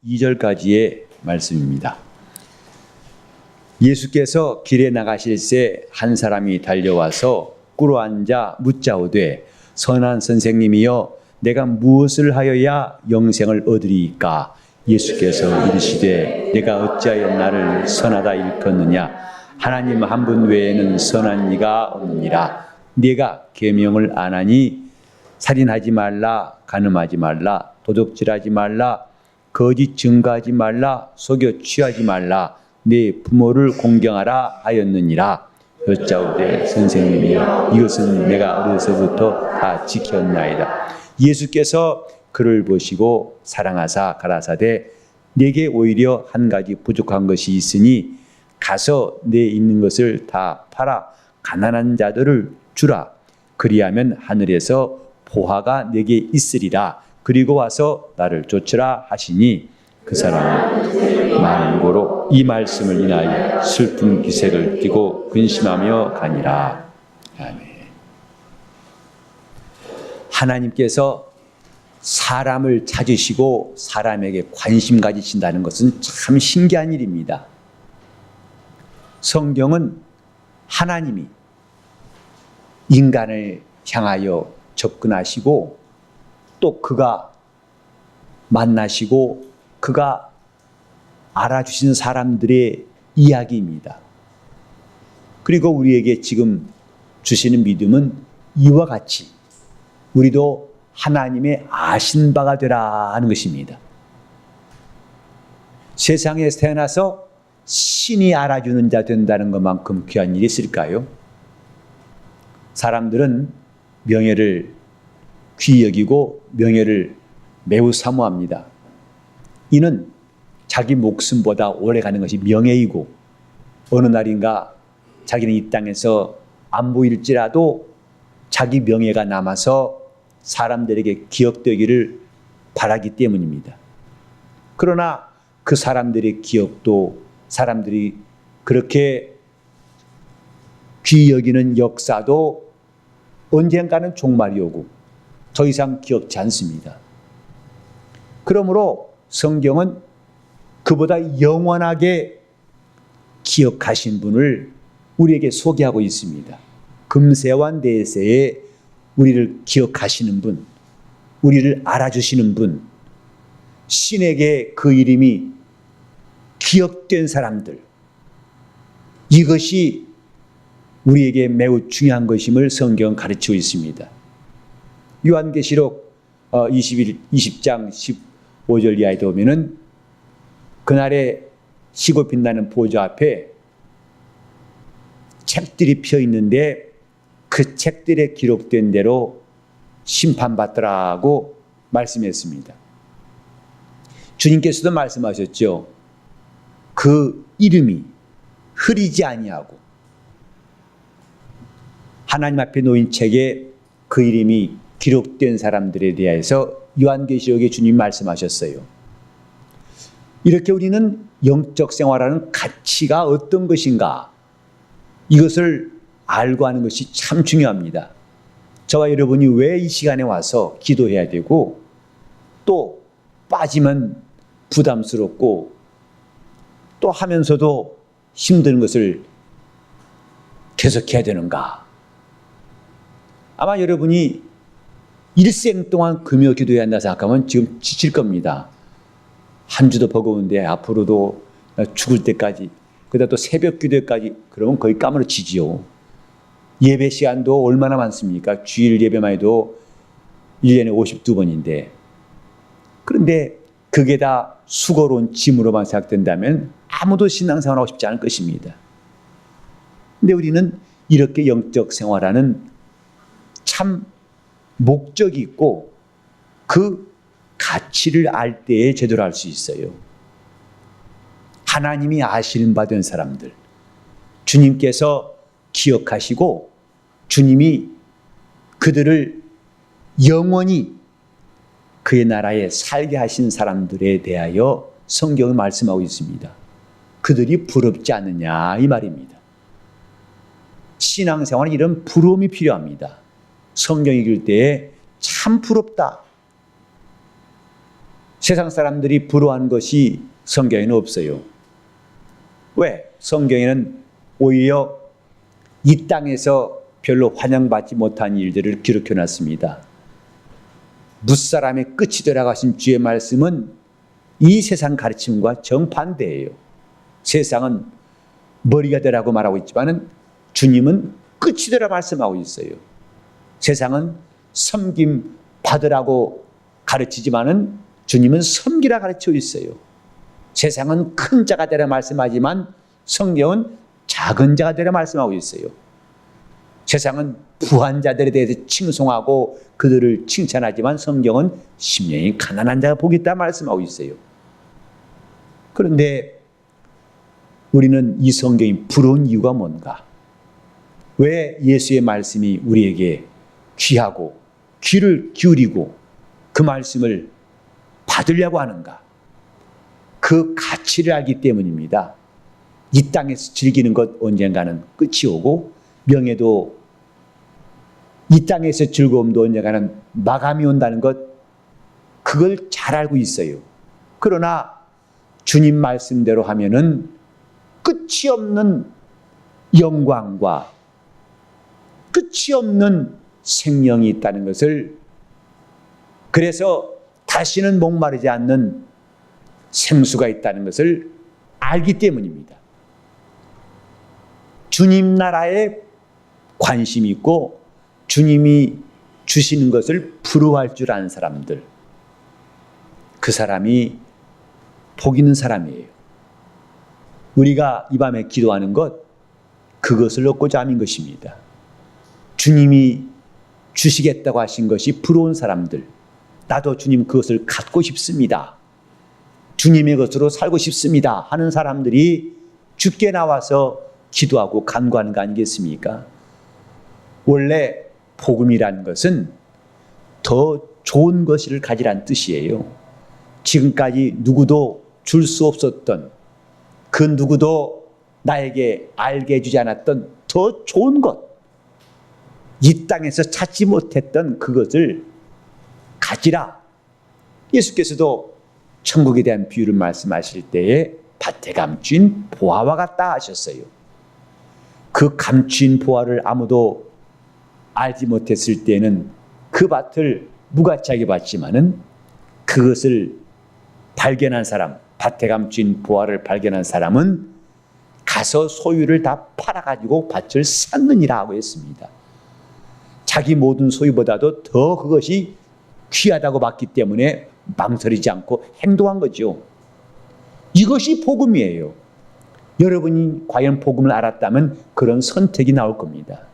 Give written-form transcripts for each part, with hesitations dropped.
2절까지의 말씀입니다. 예수께서 길에 나가실새 한 사람이 달려와서 꿇어앉아 묻자오되 선한 선생님이여 내가 무엇을 하여야 영생을 얻으리이까? 예수께서 이르시되 내가 어찌하여 나를 선하다 일컫느냐? 하나님 한 분 외에는 선한 이가 없느니라. 네가 계명을 안 하니 살인하지 말라, 간음하지 말라, 도둑질하지 말라, 거짓 증거하지 말라, 속여 취하지 말라, 네 부모를 공경하라 하였느니라. 여짜오되 선생님이여 이것은 내가 어려서부터 다 지켰나이다. 예수께서 그를 보시고 사랑하사 가라사대 네게 오히려 한 가지 부족한 것이 있으니 가서 네 있는 것을 다 팔아 가난한 자들을 주라. 그리하면 하늘에서 보화가 네게 있으리라. 그리고 와서 나를 쫓으라 하시니 그 사람은 많은 고로 이 말씀을 인하여 슬픈 기색을 띠고 근심하며 가니라. 아멘. 하나님께서 사람을 찾으시고 사람에게 관심 가지신다는 것은 참 신기한 일입니다. 성경은 하나님이 인간을 향하여 접근하시고 또 그가 만나시고 그가 알아주신 사람들의 이야기입니다. 그리고 우리에게 지금 주시는 믿음은 이와 같이 우리도 하나님의 아신 바가 되라 하는 것입니다. 세상에 태어나서 신이 알아주는 자 된다는 것만큼 귀한 일이 있을까요? 사람들은 명예를 귀히 여기고 명예를 매우 사모합니다. 이는 자기 목숨보다 오래 가는 것이 명예이고 어느 날인가 자기는 이 땅에서 안 보일지라도 자기 명예가 남아서 사람들에게 기억되기를 바라기 때문입니다. 그러나 그 사람들의 기억도 사람들이 그렇게 귀히 여기는 역사도 언젠가는 종말이 오고 더 이상 기억지 않습니다. 그러므로 성경은 그보다 영원하게 기억하신 분을 우리에게 소개하고 있습니다. 금세와 내세에 우리를 기억하시는 분, 우리를 알아주시는 분, 신에게 그 이름이 기억된 사람들, 이것이 우리에게 매우 중요한 것임을 성경은 가르치고 있습니다. 요한계시록 20장 15절 이하에 보면은 그날에 희고 빛나는 보좌 앞에 책들이 펴 있는데 그 책들에 기록된 대로 심판받더라고 말씀했습니다. 주님께서도 말씀하셨죠. 그 이름이 흐리지 아니하고 하나님 앞에 놓인 책에 그 이름이 기록된 사람들에 대해서 요한계시록에 주님이 말씀하셨어요. 이렇게 우리는 영적 생활하는 가치가 어떤 것인가 이것을 알고 하는 것이 참 중요합니다. 저와 여러분이 왜 이 시간에 와서 기도해야 되고 또 빠지면 부담스럽고 또 하면서도 힘든 것을 계속해야 되는가? 아마 여러분이 일생 동안 금요 기도해야 한다 생각하면 지금 지칠 겁니다. 한 주도 버거운데 앞으로도 죽을 때까지 그러다 또 새벽 기도까지 그러면 거의 까무러치지요. 예배 시간도 얼마나 많습니까? 주일 예배만 해도 1년에 52번인데 그런데 그게 다 수고로운 짐으로만 생각된다면 아무도 신앙생활 하고 싶지 않을 것입니다. 근데 우리는 이렇게 영적 생활하는 참 목적이 있고 그 가치를 알 때에 제대로 알 수 있어요. 하나님이 아시는 바 된 사람들, 주님께서 기억하시고 주님이 그들을 영원히 그의 나라에 살게 하신 사람들에 대하여 성경을 말씀하고 있습니다. 그들이 부럽지 않느냐 이 말입니다. 신앙생활은 이런 부러움이 필요합니다. 성경 읽을 때에 참 부럽다. 세상 사람들이 부러워한 것이 성경에는 없어요. 왜? 성경에는 오히려 이 땅에서 별로 환영받지 못한 일들을 기록해 놨습니다. 무사람의 끝이 되라고 하신 주의 말씀은 이 세상 가르침과 정반대예요. 세상은 머리가 되라고 말하고 있지만 주님은 끝이 되라 말씀하고 있어요. 세상은 섬김 받으라고 가르치지만 주님은 섬기라 가르치고 있어요. 세상은 큰 자가 되라 말씀하지만 성경은 작은 자가 되라 말씀하고 있어요. 세상은 부한 자들에 대해서 칭송하고 그들을 칭찬하지만 성경은 심령이 가난한 자가 복이 있다 말씀하고 있어요. 그런데 우리는 이 성경이 부러운 이유가 뭔가? 왜 예수의 말씀이 우리에게 귀하고 귀를 기울이고 그 말씀을 받으려고 하는가? 그 가치를 알기 때문입니다. 이 땅에서 즐기는 것 언젠가는 끝이 오고 명예도 이 땅에서 즐거움도 언젠가는 마감이 온다는 것, 그걸 잘 알고 있어요. 그러나 주님 말씀대로 하면은 끝이 없는 영광과 끝이 없는 생명이 있다는 것을, 그래서 다시는 목마르지 않는 생수가 있다는 것을 알기 때문입니다. 주님 나라에 관심이 있고 주님이 주시는 것을 부러워할 줄 아는 사람들, 그 사람이 복 있는 사람이에요. 우리가 이 밤에 기도하는 것, 그것을 얻고자 하는 것입니다. 주님이 주시겠다고 하신 것이 부러운 사람들, 나도 주님 그것을 갖고 싶습니다, 주님의 것으로 살고 싶습니다 하는 사람들이 주께 나와서 기도하고 간구하는 거 아니겠습니까? 원래 복음이라는 것은 더 좋은 것을 가지라는 뜻이에요. 지금까지 누구도 줄 수 없었던, 그 누구도 나에게 알게 해주지 않았던 더 좋은 것, 이 땅에서 찾지 못했던 그것을 가지라. 예수께서도 천국에 대한 비유를 말씀하실 때에 밭에 감춘 보화와 같다 하셨어요. 그 감춘 보화를 아무도 알지 못했을 때는 그 밭을 무가치하게 봤지만은 그것을 발견한 사람, 밭에 감춘 보화를 발견한 사람은 가서 소유를 다 팔아가지고 밭을 샀느니라 하고 했습니다. 자기 모든 소유보다도 더 그것이 귀하다고 봤기 때문에 망설이지 않고 행동한 거죠. 이것이 복음이에요. 여러분이 과연 복음을 알았다면 그런 선택이 나올 겁니다.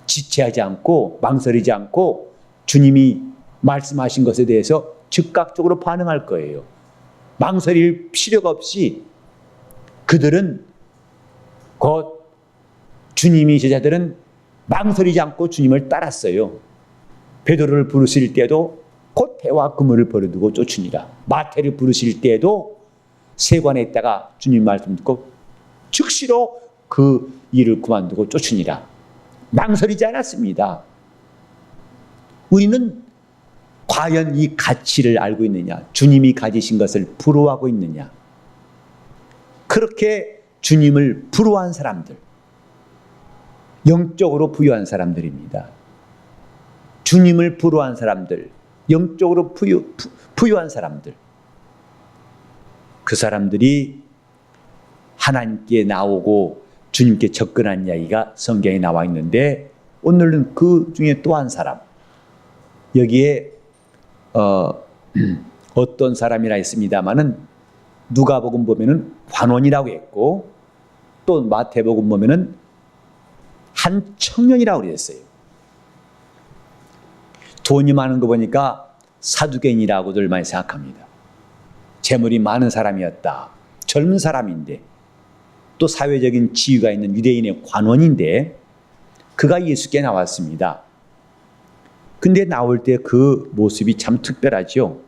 지체하지 않고 망설이지 않고 주님이 말씀하신 것에 대해서 즉각적으로 반응할 거예요. 망설일 필요가 없이 그들은 곧 주님이 제자들은 망설이지 않고 주님을 따랐어요. 베드로를 부르실 때도 곧 배와 그물을 버려두고 쫓으니라. 마태를 부르실 때도 세관에 있다가 주님 말씀 듣고 즉시로 그 일을 그만두고 쫓으니라. 망설이지 않았습니다. 우리는 과연 이 가치를 알고 있느냐? 주님이 가지신 것을 부러워하고 있느냐? 그렇게 주님을 부러워한 사람들, 영적으로 부유한 사람들입니다. 주님을 부러워한 사람들, 영적으로 부유한 사람들, 그 사람들이 하나님께 나오고 주님께 접근한 이야기가 성경에 나와 있는데, 오늘은 그 중에 또 한 사람, 여기에 어떤 사람이라 했습니다마는 누가복음 보면은 관원이라고 했고 또 마태복음 보면은 한 청년이라고 그랬어요. 돈이 많은 거 보니까 사두개인이라고들 많이 생각합니다. 재물이 많은 사람이었다. 젊은 사람인데 또 사회적인 지위가 있는 유대인의 관원인데 그가 예수께 나왔습니다. 근데 나올 때 그 모습이 참 특별하죠.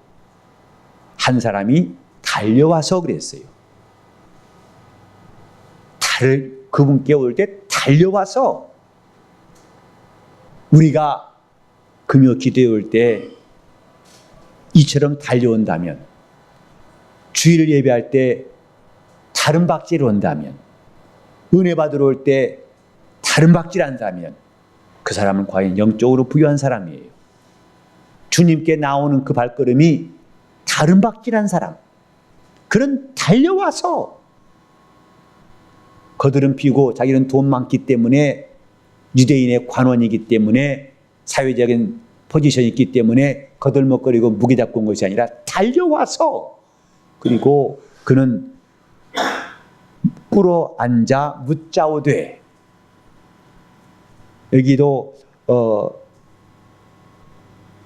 한 사람이 달려와서 그랬어요. 그분께 올 때 달려와서, 우리가 금요 기도에 올 때 이처럼 달려온다면 주일을 예배할 때 다른 박제로 온다면, 은혜 받으러 올 때 다른 박제를 한다면 그 사람은 과연 영적으로 부유한 사람이에요. 주님께 나오는 그 발걸음이 다른 박질한 사람, 그는 달려와서 거들은 피고 자기는 돈 많기 때문에, 유대인의 관원이기 때문에, 사회적인 포지션이 있기 때문에 거들먹거리고 무게 잡고 온 것이 아니라 달려와서, 그리고 그는 꿇어 앉아 묻자오되, 여기도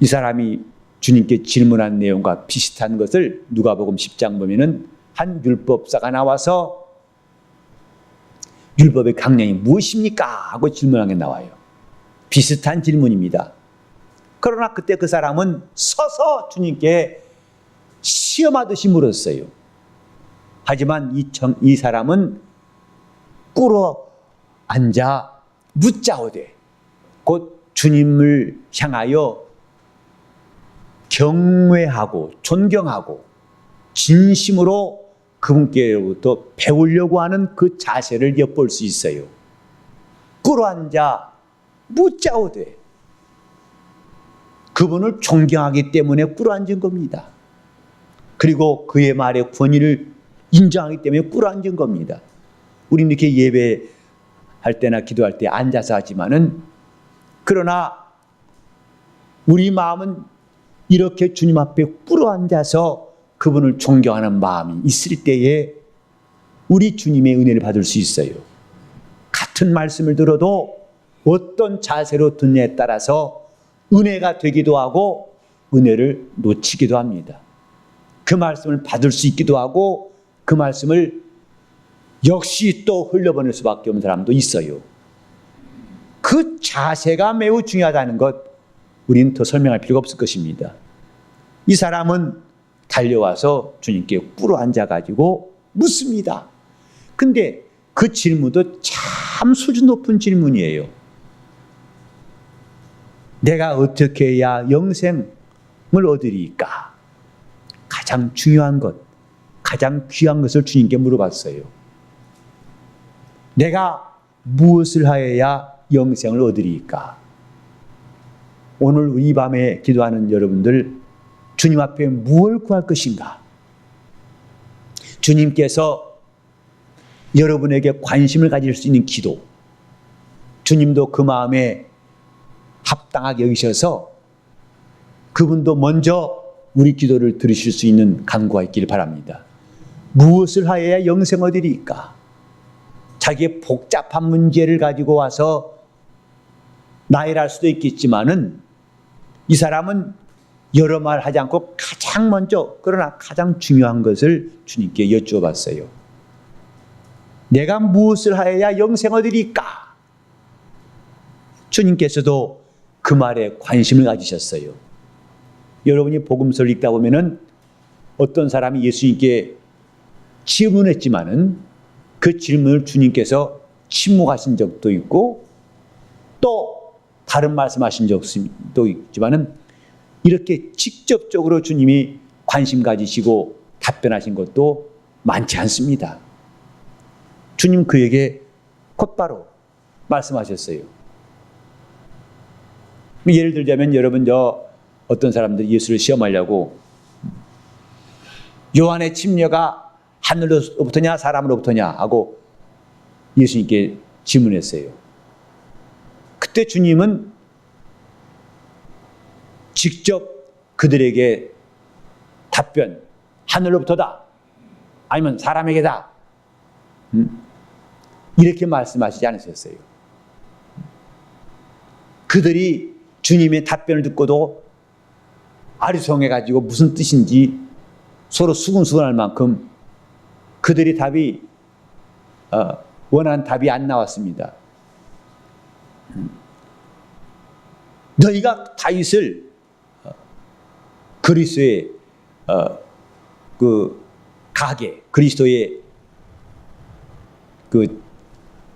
이 사람이 주님께 질문한 내용과 비슷한 것을 누가복음 10장 보면은 한 율법사가 나와서 율법의 강령이 무엇입니까? 하고 질문한 게 나와요. 비슷한 질문입니다. 그러나 그때 그 사람은 서서 주님께 시험하듯이 물었어요. 하지만 이 사람은 꿇어 앉아 묻자오되, 곧 주님을 향하여 경외하고 존경하고 진심으로 그분께로부터 배우려고 하는 그 자세를 엿볼 수 있어요. 꿇어앉아 묻자오되, 그분을 존경하기 때문에 꿇어앉은 겁니다. 그리고 그의 말의 권위를 인정하기 때문에 꿇어앉은 겁니다. 우리는 이렇게 예배할 때나 기도할 때 앉아서 하지만은, 그러나 우리 마음은 이렇게 주님 앞에 꿇어앉아서 그분을 존경하는 마음이 있을 때에 우리 주님의 은혜를 받을 수 있어요. 같은 말씀을 들어도 어떤 자세로 듣느냐에 따라서 은혜가 되기도 하고 은혜를 놓치기도 합니다. 그 말씀을 받을 수 있기도 하고 그 말씀을 역시 또 흘려보낼 수밖에 없는 사람도 있어요. 그 자세가 매우 중요하다는 것, 우리는 더 설명할 필요가 없을 것입니다. 이 사람은 달려와서 주님께 꿇어 앉아가지고 묻습니다. 근데 그 질문도 참 수준 높은 질문이에요. 내가 어떻게 해야 영생을 얻으리까? 가장 중요한 것, 가장 귀한 것을 주님께 물어봤어요. 내가 무엇을 하여야 영생을 얻으리까? 오늘 이 밤에 기도하는 여러분들, 주님 앞에 무엇을 구할 것인가? 주님께서 여러분에게 관심을 가질 수 있는 기도, 주님도 그 마음에 합당하게 여기셔서 그분도 먼저 우리 기도를 들으실 수 있는 간구가 있기를 바랍니다. 무엇을 하여야 영생 얻으리까? 자기의 복잡한 문제를 가지고 와서 나열할 수도 있겠지만은, 이 사람은 여러 말 하지 않고 가장 먼저, 그러나 가장 중요한 것을 주님께 여쭈어봤어요. 내가 무엇을 하여야 영생 얻으리까? 주님께서도 그 말에 관심을 가지셨어요. 여러분이 복음서를 읽다 보면은 어떤 사람이 예수님께 질문했지만은 그 질문을 주님께서 침묵하신 적도 있고 또 다른 말씀하신 적도 있지만은, 이렇게 직접적으로 주님이 관심 가지시고 답변하신 것도 많지 않습니다. 주님 그에게 곧바로 말씀하셨어요. 예를 들자면, 여러분 어떤 사람들이 예수를 시험하려고 요한의 침례가 하늘로부터냐 사람으로부터냐 하고 예수님께 질문했어요. 그때 주님은 직접 그들에게 답변, 하늘로부터다 아니면 사람에게다, 이렇게 말씀하시지 않으셨어요. 그들이 주님의 답변을 듣고도 아리송해가지고 무슨 뜻인지 서로 수근수근할 만큼 그들이 답이 원하는 답이 안 나왔습니다. 너희가 다윗을 그리스도의 그 가계, 그리스도의 그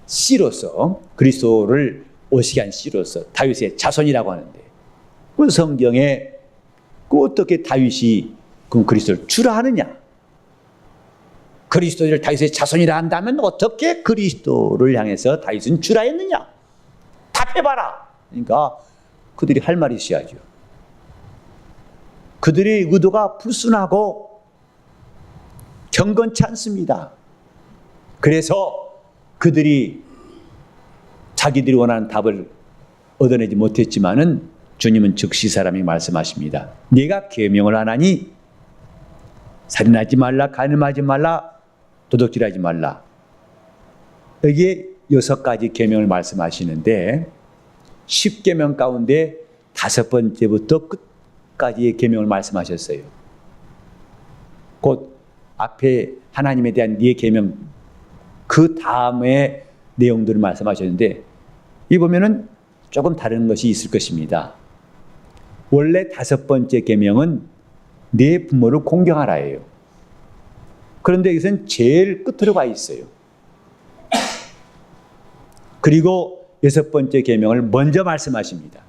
씨로서, 그리스도를 오시게 한 씨로서 다윗의 자손이라고 하는데, 그 성경에 그 어떻게 다윗이 그 그리스도를 주라 하느냐? 그리스도를 다윗의 자손이라 한다면 어떻게 그리스도를 향해서 다윗은 주라 했느냐? 답해봐라. 그러니까 그들이 할 말이 있어야죠. 그들의 의도가 불순하고 경건치 않습니다. 그래서 그들이 자기들이 원하는 답을 얻어내지 못했지만은 주님은 즉시 사람이 말씀하십니다. 네가 계명을 안 하니 살인하지 말라, 간음하지 말라, 도둑질하지 말라. 여기에 6가지 계명을 말씀하시는데 10계명 가운데 5번째부터 끝까지의 계명을 말씀하셨어요. 곧 앞에 하나님에 대한 네 계명 그 다음에 내용들을 말씀하셨는데 이 보면은 조금 다른 것이 있을 것입니다. 원래 5번째 계명은 네 부모를 공경하라예요. 그런데 여기서는 제일 끝으로 가 있어요. 그리고 6번째 계명을 먼저 말씀하십니다.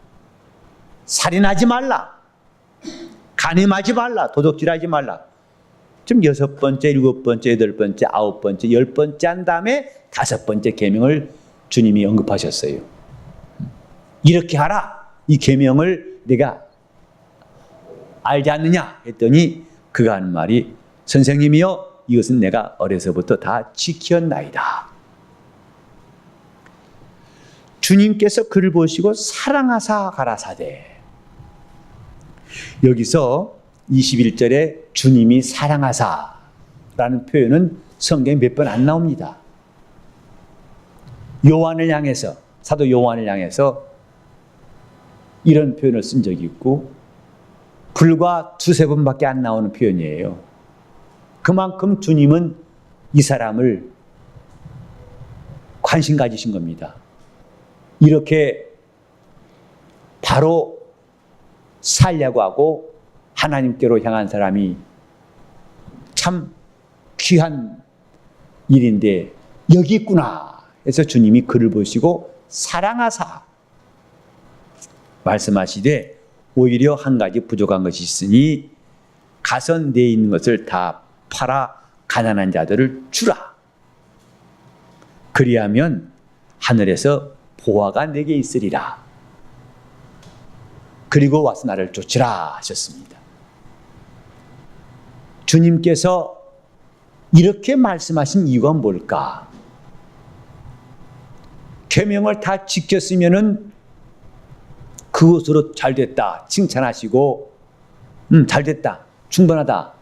살인하지 말라, 간음하지 말라, 도둑질하지 말라. 지금 6번째, 7번째, 8번째, 9번째, 10번째 한 다음에 5번째 계명을 주님이 언급하셨어요. 이렇게 하라. 이 계명을 내가 알지 않느냐 했더니 그가 하는 말이 선생님이여 이것은 내가 어려서부터 다 지켰나이다. 주님께서 그를 보시고 사랑하사 가라사대. 여기서 21절에 주님이 사랑하사라는 표현은 성경에 몇 번 안 나옵니다. 요한을 향해서 사도 요한을 향해서 이런 표현을 쓴 적이 있고 불과 2-3번밖에 안 나오는 표현이에요. 그만큼 주님은 이 사람을 관심 가지신 겁니다. 이렇게 바로 살려고 하고 하나님께로 향한 사람이 참 귀한 일인데 여기 있구나 해서 주님이 그를 보시고 사랑하사 말씀하시되 오히려 한 가지 부족한 것이 있으니 가서 내 있는 것을 다 팔아 가난한 자들을 주라. 그리하면 하늘에서 보화가 내게 있으리라. 그리고 와서 나를 쫓으라 하셨습니다. 주님께서 이렇게 말씀하신 이유가 뭘까? 계명을 다 지켰으면은 그것으로 잘됐다 칭찬하시고 잘됐다 충분하다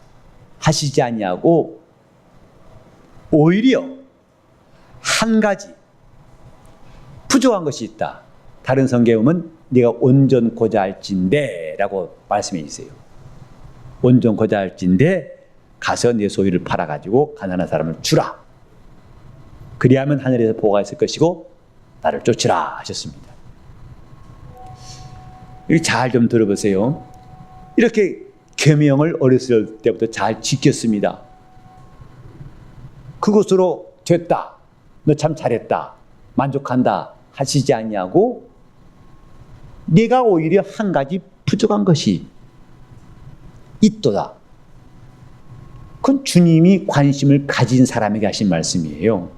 하시지 않냐고 오히려 한 가지 부족한 것이 있다. 다른 성경은 네가 온전고자 할진대 라고 말씀해 주세요. 온전고자 할진대 가서 내 소유를 팔아가지고 가난한 사람을 주라. 그리하면 하늘에서 보호가 있을 것이고 나를 쫓으라 하셨습니다. 잘 좀 들어보세요. 이렇게 계명을 어렸을 때부터 잘 지켰습니다. 그것으로 됐다. 너 참 잘했다. 만족한다. 하시지 않냐고 네가 오히려 한 가지 부족한 것이 있도다. 그건 주님이 관심을 가진 사람에게 하신 말씀이에요.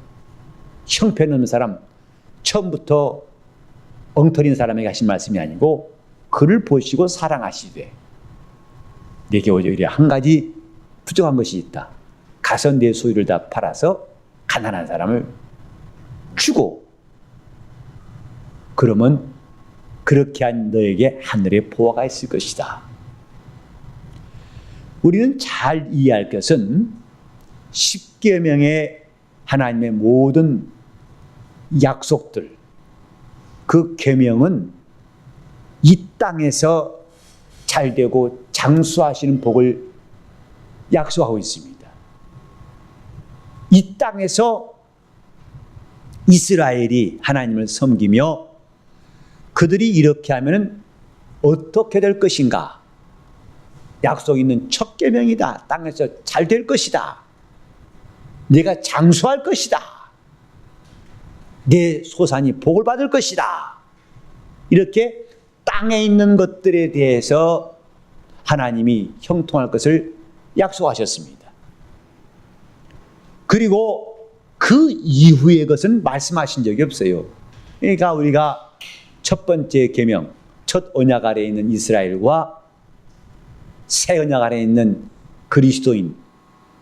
형편없는 사람, 처음부터 엉터리인 사람에게 하신 말씀이 아니고 그를 보시고 사랑하시되 내게 오히려 한 가지 부족한 것이 있다. 가서 내 소유를 다 팔아서 가난한 사람을 주고 그러면 그렇게 한 너에게 하늘의 보화가 있을 것이다. 우리는 잘 이해할 것은 십계명의 하나님의 모든 약속들, 그 계명은 이 땅에서 잘되고 장수하시는 복을 약속하고 있습니다. 이 땅에서 이스라엘이 하나님을 섬기며 그들이 이렇게 하면 어떻게 될 것인가? 약속 있는 첫 계명이다. 땅에서 잘 될 것이다. 내가 장수할 것이다. 내 소산이 복을 받을 것이다. 이렇게 땅에 있는 것들에 대해서 하나님이 형통할 것을 약속하셨습니다. 그리고 그 이후의 것은 말씀하신 적이 없어요. 그러니까 우리가 첫 번째 계명, 첫 언약 아래에 있는 이스라엘과 새 언약 아래에 있는 그리스도인,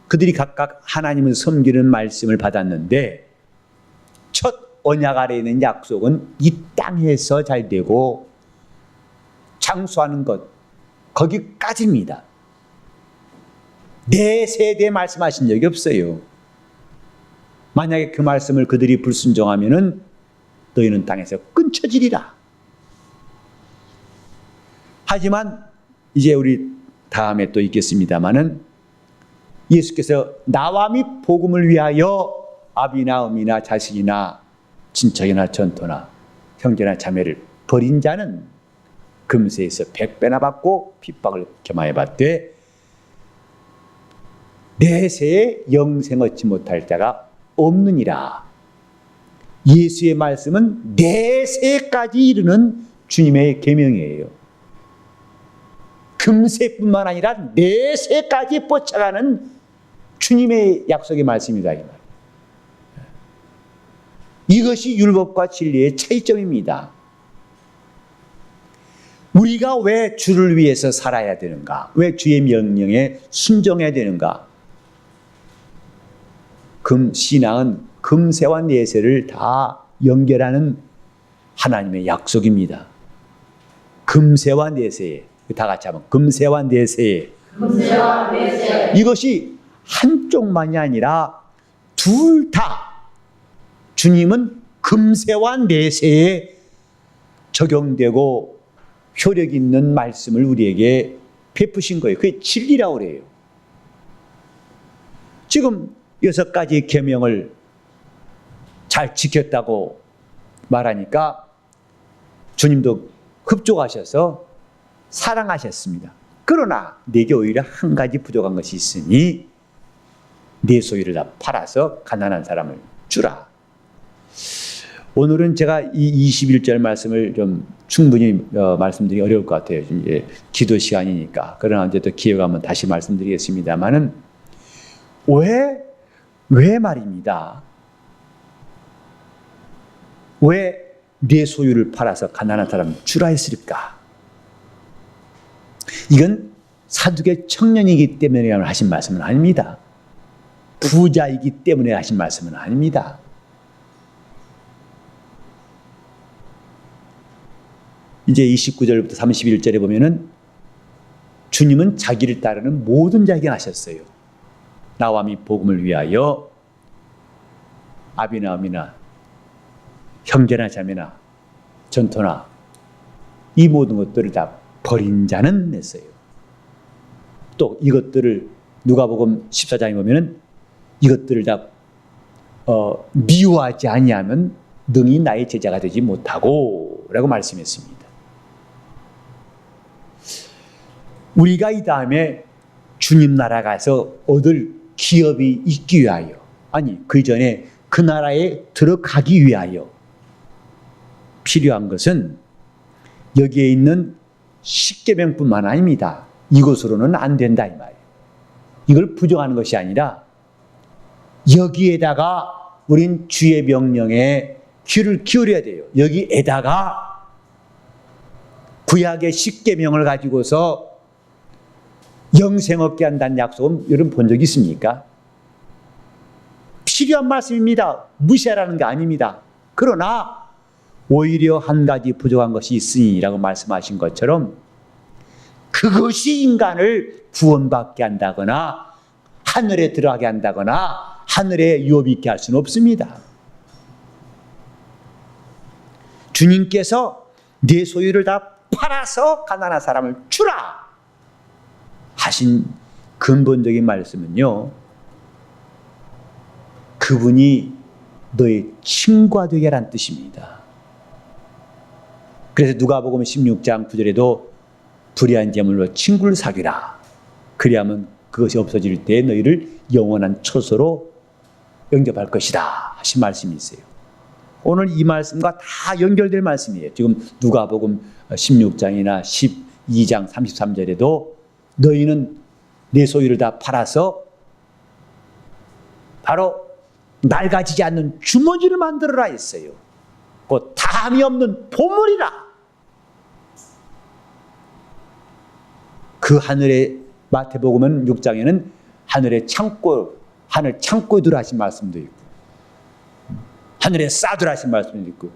그들이 각각 하나님을 섬기는 말씀을 받았는데 첫 언약 아래에 있는 약속은 이 땅에서 잘 되고 장수하는 것, 거기까지입니다. 내 세대에 말씀하신 적이 없어요. 만약에 그 말씀을 그들이 불순종하면은 너희는 땅에서 끊쳐지리라. 하지만 이제 우리 다음에 또 있겠습니다마는 예수께서 나와 및 복음을 위하여 아비나 어미나 자식이나 친척이나 전토나 형제나 자매를 버린 자는 금세에서 100배나 받고 핍박을 겸하여 받되 내세에 영생 얻지 못할 자가 없느니라. 예수의 말씀은 내세까지 이르는 주님의 계명이에요. 금세뿐만 아니라 내세까지 뻗쳐가는 주님의 약속의 말씀이다 이 말. 이것이 율법과 진리의 차이점입니다. 우리가 왜 주를 위해서 살아야 되는가? 왜 주의 명령에 순종해야 되는가? 신앙은 금세와 내세를 다 연결하는 하나님의 약속입니다. 금세와 내세, 다 같이 한번 금세와 내세. 금세와 내세. 이것이 한쪽만이 아니라 둘 다 주님은 금세와 내세에 적용되고 효력 있는 말씀을 우리에게 베푸신 거예요. 그게 진리라고 그래요. 지금 6가지 계명을 잘 지켰다고 말하니까 주님도 흡족하셔서 사랑하셨습니다. 그러나 내게 오히려 한 가지 부족한 것이 있으니 내 소유를 다 팔아서 가난한 사람을 주라. 오늘은 제가 이 21절 말씀을 좀 충분히 말씀드리기 어려울 것 같아요. 이제 기도 시간이니까. 그러나 이제 또 기회가 한번 다시 말씀드리겠습니다만은 왜 말입니다. 왜 내 소유를 팔아서 가난한 사람 주라 했을까? 이건 사두개 청년이기 때문에 하신 말씀은 아닙니다. 부자이기 때문에 하신 말씀은 아닙니다. 이제 29절부터 31절에 보면은 주님은 자기를 따르는 모든 자에게 하셨어요. 나와 및 복음을 위하여 아비나 어미나 형제나 자매나 전토나 이 모든 것들을 다 버린 자는 냈어요. 또 이것들을 누가복음 14장에 보면은 이것들을 다 미워하지 아니하면 능히 나의 제자가 되지 못하고 라고 말씀했습니다. 우리가 이 다음에 주님 나라 가서 얻을 기업이 있기 위하여, 아니 그 전에 그 나라에 들어가기 위하여 필요한 것은 여기에 있는 십계명뿐만 아닙니다. 이것으로는 안 된다 이 말이에요. 이걸 부정하는 것이 아니라 여기에다가 우린 주의 명령에 귀를 기울여야 돼요. 여기에다가 구약의 십계명을 가지고서 영생 얻게 한다는 약속은 여러분 본 적 있습니까? 필요한 말씀입니다. 무시하라는 게 아닙니다. 그러나 오히려 한 가지 부족한 것이 있으니라고 말씀하신 것처럼 그것이 인간을 구원받게 한다거나 하늘에 들어가게 한다거나 하늘에 유업 있게 할 수는 없습니다. 주님께서 내 소유를 다 팔아서 가난한 사람을 주라 하신 근본적인 말씀은요, 그분이 너의 친구가 되게 하라는 뜻입니다. 그래서 누가복음 16장 9절에도 불의한 제물로 친구를 사귀라. 그리하면 그것이 없어질 때 너희를 영원한 처소로 영접할 것이다 하신 말씀이 있어요. 오늘 이 말씀과 다 연결될 말씀이에요. 지금 누가복음 16장이나 12장 33절에도 너희는 내 소유를 다 팔아서 바로 낡아지지 않는 주머니를 만들어라 했어요. 곧 다함이 없는 보물이라. 그 하늘의 마태복음 6장에는 하늘의 창고, 하늘 창고에 두라 하신 말씀도 있고, 하늘에 쌓아두라 하신 말씀도 있고,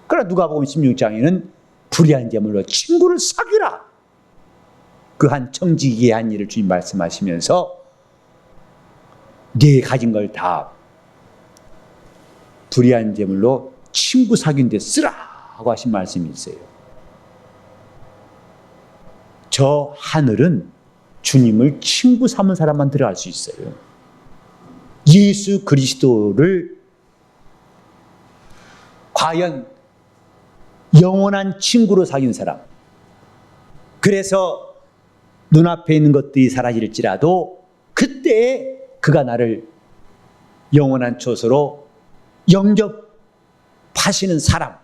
그러나 누가복음 16장에는 불의한 재물로 친구를 사귀라. 그 한 청지기의 한 일을 주님 말씀하시면서 네 가진 걸 다 불의한 재물로 친구 사귄 데 쓰라 하고 하신 말씀이 있어요. 저 하늘은 주님을 친구 삼은 사람만 들어갈 수 있어요. 예수 그리스도를 과연 영원한 친구로 사귄 사람, 그래서 눈앞에 있는 것들이 사라질지라도 그때 그가 나를 영원한 처소로 영접하시는 사람,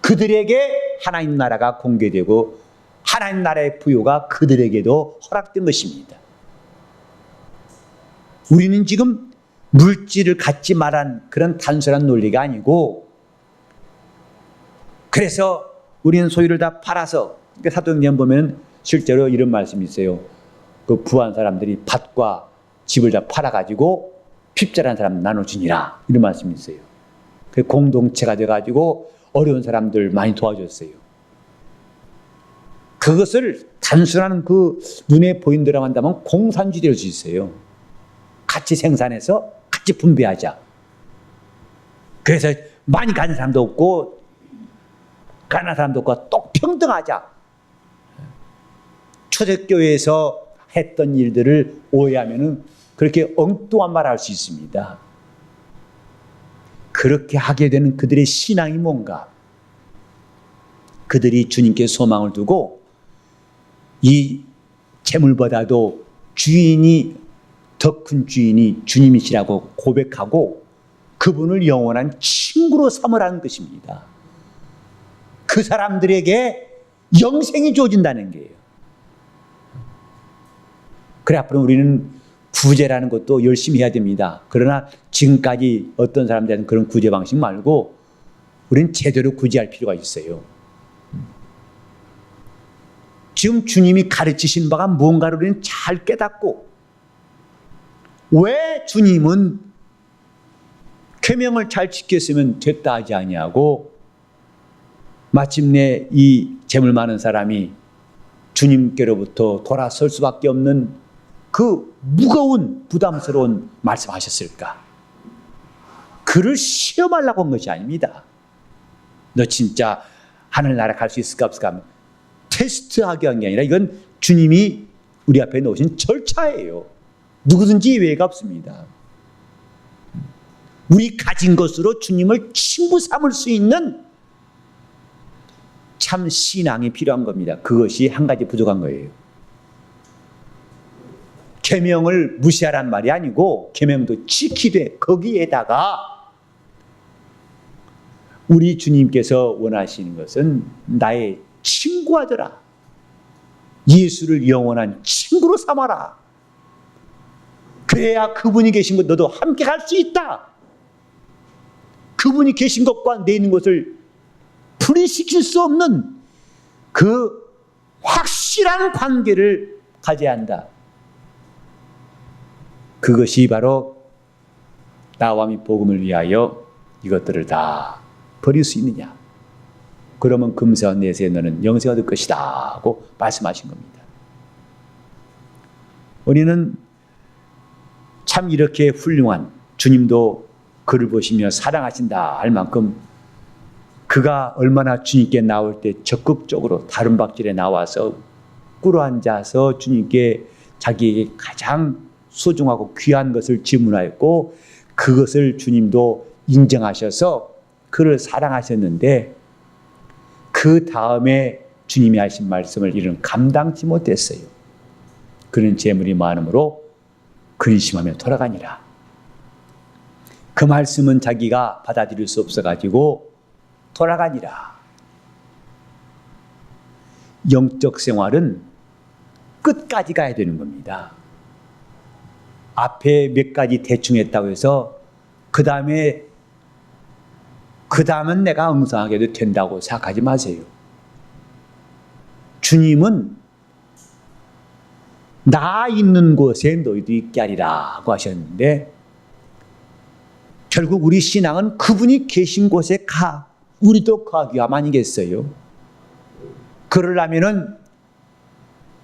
그들에게 하나님 나라가 공개되고 하나님 나라의 부요가 그들에게도 허락된 것입니다. 우리는 지금 물질을 갖지 말란 그런 단순한 논리가 아니고, 그래서 우리는 소유를 다 팔아서, 사도행전 보면 실제로 이런 말씀이 있어요. 그 부한 사람들이 밭과 집을 다 팔아가지고 핍절한 사람 나눠주니라, 이런 말씀이 있어요. 그 공동체가 돼가지고 어려운 사람들 많이 도와줬어요. 그것을 단순한 그 눈에 보인다고 한다면 공산주의될 수 있어요. 같이 생산해서 같이 분배하자. 그래서 많이 가진 사람도 없고 가난한 사람도 없고 똑 평등하자. 초대교회에서 했던 일들을 오해하면 그렇게 엉뚱한 말을 할 수 있습니다. 그렇게 하게 되는 그들의 신앙이 뭔가? 그들이 주님께 소망을 두고 이 재물보다도 주인이, 더 큰 주인이 주님이시라고 고백하고 그분을 영원한 친구로 삼으라는 것입니다. 그 사람들에게 영생이 주어진다는 거예요. 그래, 앞으로 우리는 구제라는 것도 열심히 해야 됩니다. 그러나 지금까지 어떤 사람들은 그런 구제 방식 말고 우리는 제대로 구제할 필요가 있어요. 지금 주님이 가르치신 바가 무언가를 우리는 잘 깨닫고, 왜 주님은 계명을 잘 지켰으면 됐다 하지 아니하고 마침내 이 재물 많은 사람이 주님께로부터 돌아설 수밖에 없는 그 무거운 부담스러운 말씀하셨을까? 그를 시험하려고 한 것이 아닙니다. 너 진짜 하늘나라 갈 수 있을까 없을까 하면 테스트하게 한 게 아니라 이건 주님이 우리 앞에 놓으신 절차예요. 누구든지 예외가 없습니다. 우리 가진 것으로 주님을 친구 삼을 수 있는 참 신앙이 필요한 겁니다. 그것이 한 가지 부족한 거예요. 계명을 무시하란 말이 아니고 계명도 지키되 거기에다가 우리 주님께서 원하시는 것은 나의 친구하더라. 예수를 영원한 친구로 삼아라. 그래야 그분이 계신 것 너도 함께 갈 수 있다. 그분이 계신 것과 내 있는 것을 분리시킬 수 없는 그 확실한 관계를 가져야 한다. 그것이 바로 나와 및 복음을 위하여 이것들을 다 버릴 수 있느냐. 그러면 금세와 내세 너는 영생이 얻을 것이다 하고 말씀하신 겁니다. 우리는 참 이렇게 훌륭한, 주님도 그를 보시며 사랑하신다 할 만큼 그가 얼마나 주님께 나올 때 적극적으로 다른 박질에 나와서 꿇어앉아서 주님께 자기에게 가장 소중하고 귀한 것을 질문하였고 그것을 주님도 인정하셔서 그를 사랑하셨는데 그 다음에 주님이 하신 말씀을 이는 감당치 못했어요. 그는 재물이 많음으로 근심하며 돌아가니라. 그 말씀은 자기가 받아들일 수 없어가지고 돌아가니라. 영적 생활은 끝까지 가야 되는 겁니다. 앞에 몇 가지 대충 했다고 해서 그 다음은 내가 엉성하게도 된다고 생각하지 마세요. 주님은 나 있는 곳에 너희도 있게 하리라고 하셨는데, 결국 우리 신앙은 그분이 계신 곳에 우리도 가기 위함 아니겠어요? 그러려면은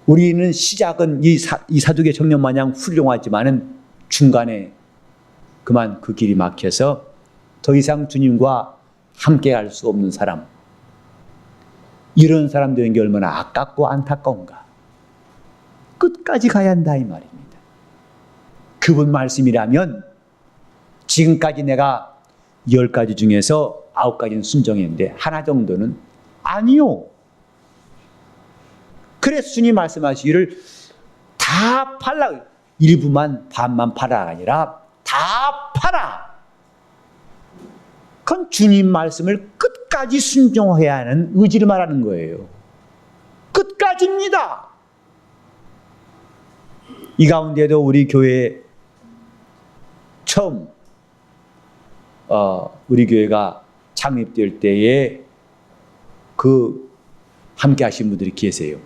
우리는 시작은 이 사두개 청년 마냥 훌륭하지만은 중간에 그만 그 길이 막혀서 더 이상 주님과 함께 할 수 없는 사람, 이런 사람 되는 게 얼마나 아깝고 안타까운가. 끝까지 가야 한다 이 말입니다. 그분 말씀이라면 지금까지 내가 10가지 중에서 9가지는 순종했는데 하나 정도는 아니요. 그래서 주님 말씀하시기를 다 팔라, 일부만 반만 팔아가 아니라 다 팔아. 그건 주님 말씀을 끝까지 순종해야 하는 의지를 말하는 거예요. 끝까지입니다. 이 가운데도 우리 교회 처음 우리 교회가 창립될 때에 그 함께 하신 분들이 계세요.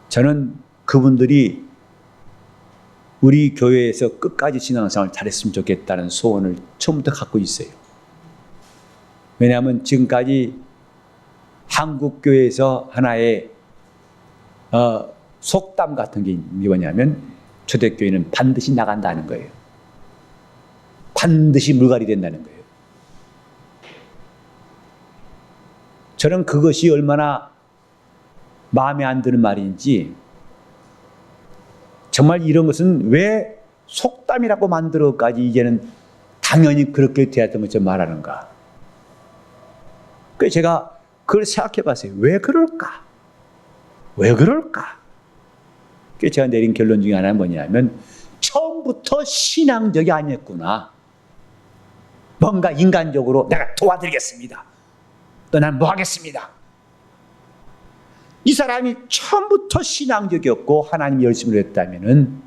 저는 그분들이 우리 교회에서 끝까지 신앙생활을 잘했으면 좋겠다는 소원을 처음부터 갖고 있어요. 왜냐하면 지금까지 한국교회에서 하나의 속담 같은 게 뭐냐면 초대교회는 반드시 나간다는 거예요. 반드시 물갈이 된다는 거예요. 저는 그것이 얼마나 마음에 안 드는 말인지, 정말 이런 것은 왜 속담이라고 만들어까지 이제는 당연히 그렇게 되었던 것처럼 말하는가. 그래서 제가 그걸 생각해 봤어요. 왜 그럴까? 왜 그럴까? 그래서 제가 내린 결론 중에 하나는 뭐냐면 처음부터 신앙적이 아니었구나. 뭔가 인간적으로 내가 도와드리겠습니다. 또 난 뭐 하겠습니다. 이 사람이 처음부터 신앙적이었고 하나님 열심을 했다면은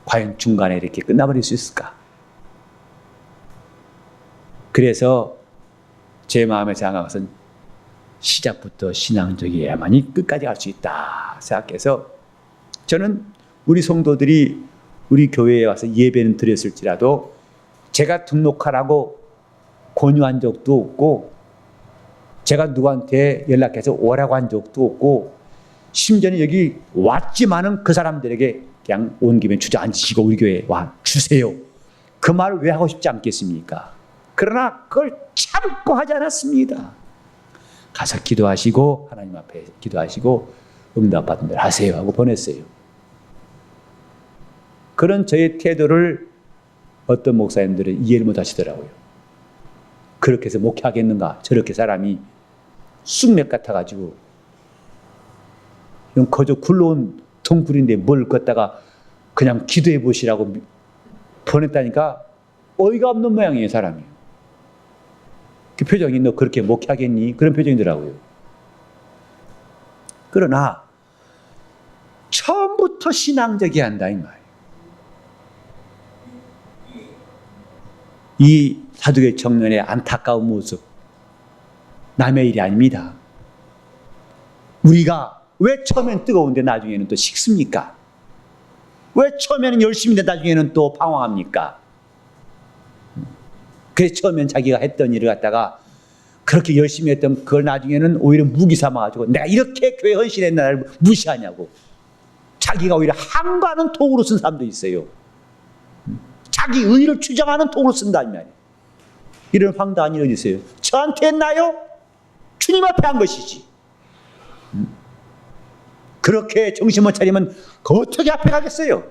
과연 중간에 이렇게 끝나버릴 수 있을까? 그래서 제 마음에 생각한 것은 시작부터 신앙적이어야만이 끝까지 갈 수 있다 생각해서, 저는 우리 성도들이 우리 교회에 와서 예배는 드렸을지라도 제가 등록하라고 권유한 적도 없고, 제가 누구한테 연락해서 오라고 한 적도 없고, 심지어는 여기 왔지만은 그 사람들에게 그냥 온 김에 주저앉으시고 우리 교회에 와 주세요, 그 말을 왜 하고 싶지 않겠습니까? 그러나 그걸 참고 하지 않았습니다. 가서 기도하시고 하나님 앞에 기도하시고 응답 받은 대로 하세요 하고 보냈어요. 그런 저의 태도를 어떤 목사님들은 이해를 못 하시더라고요. 그렇게 해서 목회하겠는가? 저렇게 사람이 쑥맥 같아가지고 거저 굴러온 동굴인데 뭘 걷다가 그냥 기도해 보시라고 보냈다니까 어이가 없는 모양이에요, 사람이. 그 표정이 너 그렇게 목회하겠니? 그런 표정이더라고요. 그러나 처음부터 신앙적이어야 한다 이 말. 이 사두개 청년의 안타까운 모습 남의 일이 아닙니다. 우리가 왜 처음엔 뜨거운데 나중에는 또 식습니까? 왜 처음에는 열심인데 나중에는 또 방황합니까? 그래서 처음엔 자기가 했던 일을 갖다가 그렇게 열심히 했던 그걸 나중에는 오히려 무기 삼아가지고 내가 이렇게 교회 헌신했나 나를 무시하냐고 자기가 오히려 한가는 통으로 쓴 사람도 있어요. 자기 의를 주장하는 통으로 쓴다는 말이에요. 이런 황당한 일이 있어요. 저한테 했나요? 주님 앞에 한 것이지. 그렇게 정신 못 차리면 어떻게 앞에 가겠어요?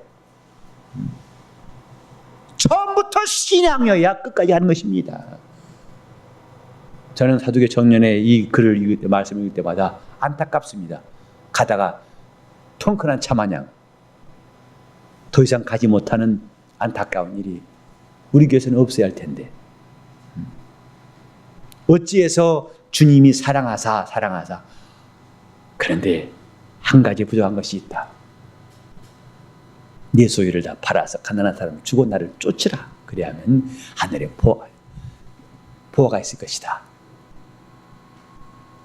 처음부터 신앙이어야 끝까지 하는 것입니다. 저는 사두개 청년의 이 글을 읽을 때, 말씀을 읽을 때마다 안타깝습니다. 가다가 통큰한 차 마냥 더 이상 가지 못하는 안타까운 일이 우리 교회에서는 없어야 할 텐데, 어찌해서 주님이 사랑하사 그런데 한 가지 부족한 것이 있다. 내 소유를 다 팔아서 가난한 사람을 주고 나를 쫓으라. 그래야면 하늘에 보화가 있을 것이다.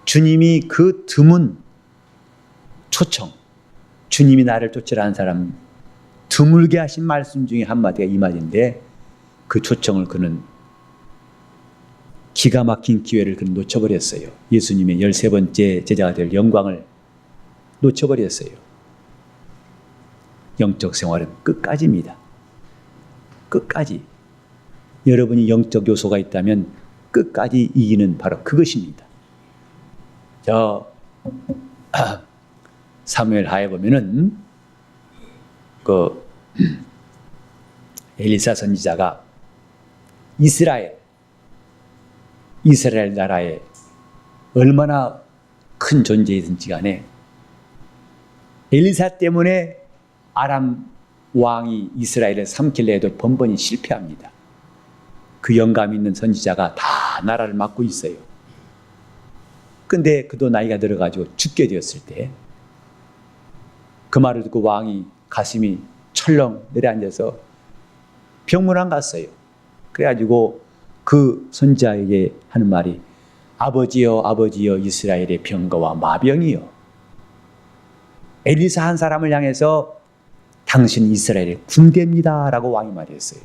주님이 그 드문 초청, 주님이 나를 쫓으라는 사람 드물게 하신 말씀 중에 한마디가 이 말인데, 그 초청을 그는 기가 막힌 기회를 그는 놓쳐버렸어요. 예수님의 13번째 제자가 될 영광을 놓쳐버렸어요. 영적 생활은 끝까지입니다. 끝까지. 여러분이 영적 요소가 있다면 끝까지 이기는 바로 그것입니다. 사무엘 하에 보면은 그 엘리사 선지자가 이스라엘 나라에 얼마나 큰 존재이든지 간에 엘리사 때문에 아람 왕이 이스라엘을 삼킬려 해도 번번이 실패합니다. 그 영감 있는 선지자가 다 나라를 맡고 있어요. 근데 그도 나이가 들어가지고 죽게 되었을 때 그 말을 듣고 왕이 가슴이 철렁 내려앉아서 병문안 갔어요. 그래가지고 그 선지자에게 하는 말이 아버지여 아버지여 이스라엘의 병거와 마병이여. 엘리사 한 사람을 향해서 당신 이스라엘의 군대입니다 라고 왕이 말했어요.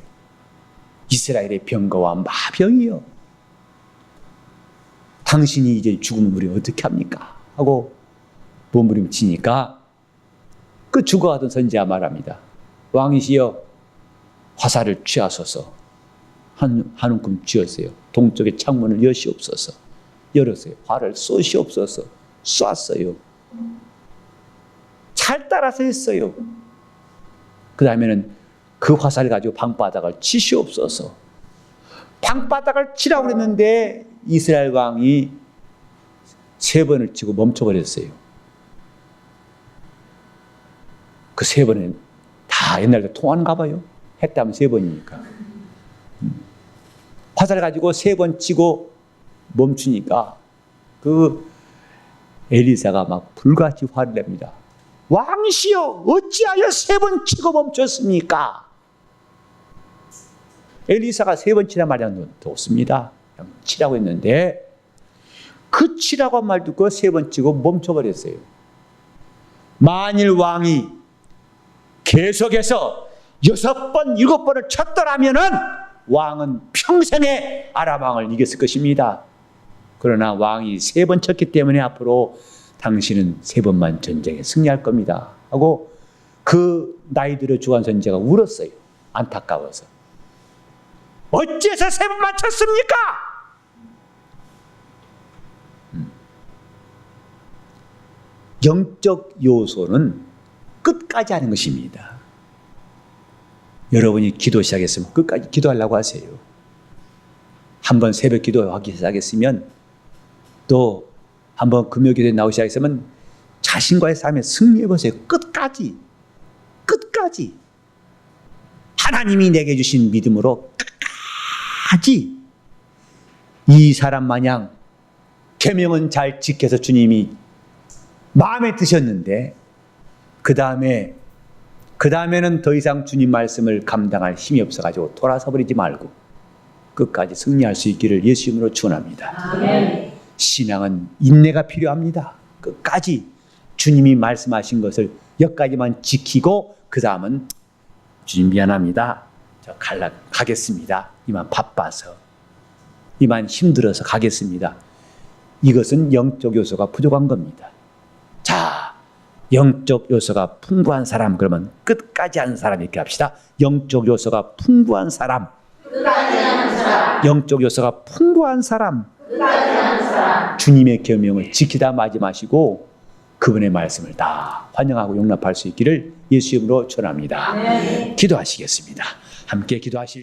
이스라엘의 병거와 마병이여. 당신이 이제 죽으면 우리 어떻게 합니까? 하고 몸부림치니까 그 죽어가던 선지자 말합니다. 왕이시여 화살을 취하소서. 한 움큼 쥐었어요. 동쪽의 창문을 여시옵소서. 열었어요. 화를 쏘시옵소서. 쐈어요. 잘 따라서 했어요. 그 다음에는 그 화살을 가지고 방바닥을 치시옵소서. 방바닥을 치라고 그랬는데 이스라엘 왕이 3번을 치고 멈춰버렸어요. 그 3번은 다 옛날에 통하는가 봐요. 했다면 3번이니까. 화살 가지고 3번 치고 멈추니까 그 엘리사가 막 불같이 화를 냅니다. 왕이시여 어찌하여 3번 치고 멈췄습니까? 엘리사가 3번 치란 말이 더 없습니다. 그냥 치라고 했는데 그 치라고 한 말 듣고 3번 치고 멈춰버렸어요. 만일 왕이 계속해서 6번, 7번을 쳤더라면은 왕은 평생에 아람 왕을 이겼을 것입니다. 그러나 왕이 3번 쳤기 때문에 앞으로 당신은 3번만 전쟁에 승리할 겁니다. 하고 그 나이 들어 죽은 선지자가 울었어요. 안타까워서. 어째서 3번만 쳤습니까? 영적 요소는 끝까지 하는 것입니다. 여러분이 기도 시작했으면 끝까지 기도하려고 하세요. 한번 새벽 기도하기 시작했으면 또 한번 금요 기도에 나오기 시작했으면 자신과의 싸움에 승리해보세요. 끝까지. 끝까지. 하나님이 내게 주신 믿음으로 끝까지 이 사람 마냥 계명은 잘 지켜서 주님이 마음에 드셨는데 그 다음에는 더 이상 주님 말씀을 감당할 힘이 없어가지고 돌아서 버리지 말고 끝까지 승리할 수 있기를 예수 이름으로 축원합니다. 아멘. 신앙은 인내가 필요합니다. 끝까지 주님이 말씀하신 것을 여기까지만 지키고 그 다음은 주님 미안합니다. 저 가겠습니다. 이만 바빠서 이만 힘들어서 가겠습니다. 이것은 영적 요소가 부족한 겁니다. 자, 영적 요소가 풍부한 사람, 그러면 끝까지 하는 사람 이렇게 합시다. 영적 요소가 풍부한 사람. 끝까지 하는 사람. 영적 요소가 풍부한 사람. 끝까지 하는 사람. 주님의 계명을 지키다 마지 마시고 그분의 말씀을 다 환영하고 용납할 수 있기를 예수 이름으로 축원합니다. 네. 기도하시겠습니다. 함께 기도하실